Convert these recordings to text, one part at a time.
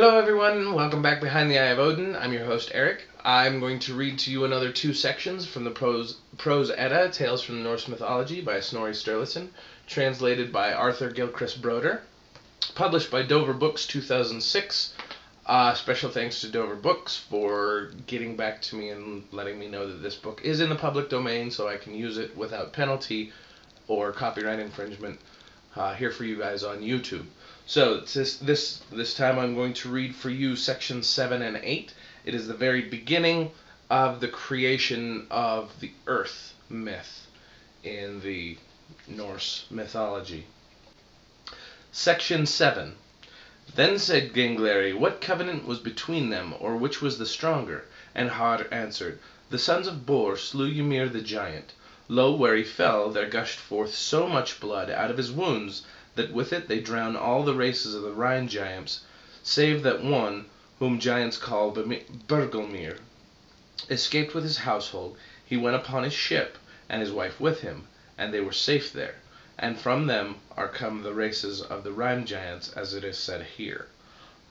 Hello everyone, welcome back Behind the Eye of Odin. I'm your host Eric. I'm going to read to you another two sections from the Prose Edda, Tales from the Norse Mythology by Snorri Sturluson, translated by Arthur Gilchrist Broder, published by Dover Books 2006. Special thanks to Dover Books for getting back to me and letting me know that this book is in the public domain so I can use it without penalty or copyright infringement here for you guys on YouTube. So this time I'm going to read for you sections 7 and 8. It is the very beginning of the creation of the earth myth in the Norse mythology. Section 7. Then said Gengleri, what covenant was between them, or which was the stronger? And Har answered, the sons of Bor slew Ymir the giant. Lo, where he fell, there gushed forth so much blood out of his wounds that with it they drowned all the races of the Rhine giants, save that one, whom giants call Beguiling, escaped with his household. He went upon his ship, and his wife with him, and they were safe there. And from them are come the races of the Rhine giants, as it is said here.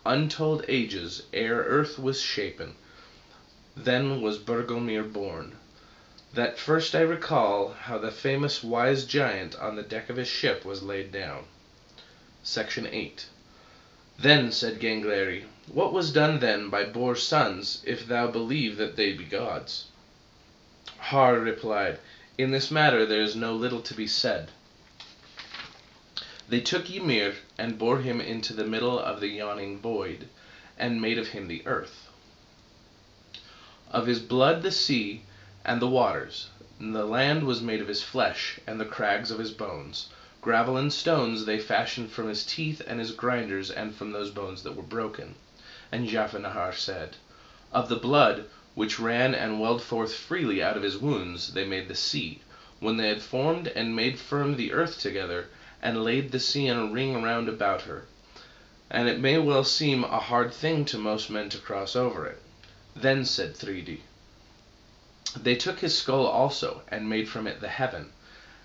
Untold ages ere earth was shapen, then was Beguiling born. That first I recall how the famous wise giant on the deck of his ship was laid down. Section 8. Then said Gengleri, what was done then by Bor's sons, if thou believe that they be gods? Har replied, in this matter there is no little to be said. They took Ymir and bore him into the middle of the yawning void, and made of him the earth. Of his blood the sea and the waters, and the land was made of his flesh, and the crags of his bones. Gravel and stones they fashioned from his teeth and his grinders, and from those bones that were broken. And Jafnahar said, of the blood which ran and welled forth freely out of his wounds, they made the sea, when they had formed and made firm the earth together, and laid the sea in a ring round about her. And it may well seem a hard thing to most men to cross over it. Then said Thridi, they took his skull also, and made from it the heaven,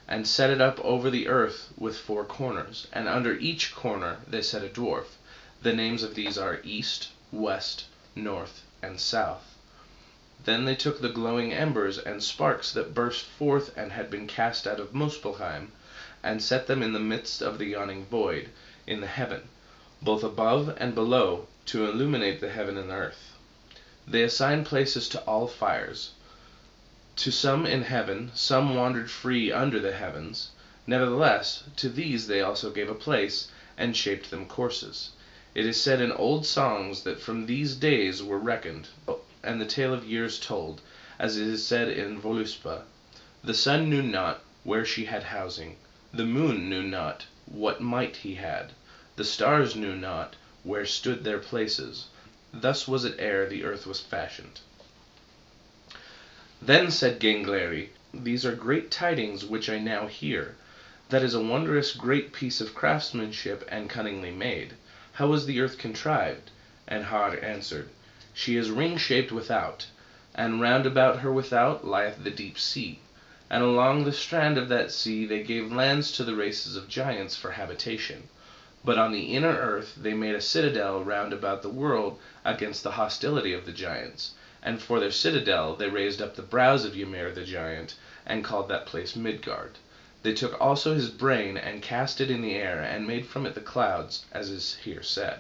and set it up over the earth with 4 corners, and under each corner they set a dwarf. The names of these are East, West, North, and South. Then they took the glowing embers and sparks that burst forth and had been cast out of Muspelheim, and set them in the midst of the yawning void, in the heaven, both above and below, to illuminate the heaven and earth. They assigned places to all fires. To some in heaven, some wandered free under the heavens. Nevertheless, to these they also gave a place, and shaped them courses. It is said in old songs that from these days were reckoned, and the tale of years told, as it is said in Voluspa. The sun knew not where she had housing, the moon knew not what might he had, the stars knew not where stood their places. Thus was it ere the earth was fashioned. Then said Gengleri, these are great tidings which I now hear. That is a wondrous great piece of craftsmanship, and cunningly made. How was the earth contrived? And Har answered, she is ring-shaped without, and round about her without lieth the deep sea. And along the strand of that sea they gave lands to the races of giants for habitation. But on the inner earth they made a citadel round about the world against the hostility of the giants. And for their citadel they raised up the brows of Ymir the giant, and called that place Midgard. They took also his brain, and cast it in the air, and made from it the clouds, as is here said.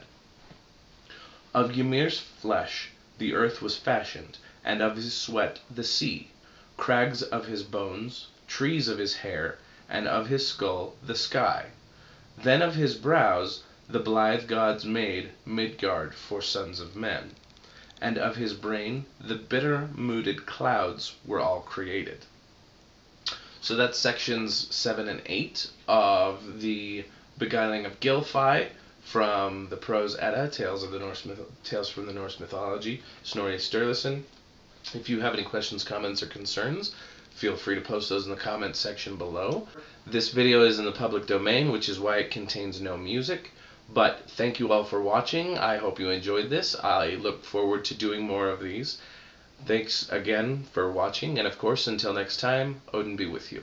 Of Ymir's flesh the earth was fashioned, and of his sweat the sea, crags of his bones, trees of his hair, and of his skull the sky. Then of his brows the blithe gods made Midgard for sons of men. And of his brain the bitter-mooded clouds were all created. So that's sections 7 and 8 of the Beguiling of Gylfi from the Prose Edda, Tales from the Norse Mythology, Snorri Sturluson. If you have any questions, comments, or concerns, feel free to post those in the comments section below. This video is in the public domain, which is why it contains no music. But thank you all for watching. I hope you enjoyed this. I look forward to doing more of these. Thanks again for watching, and of course, until next time, Odin be with you.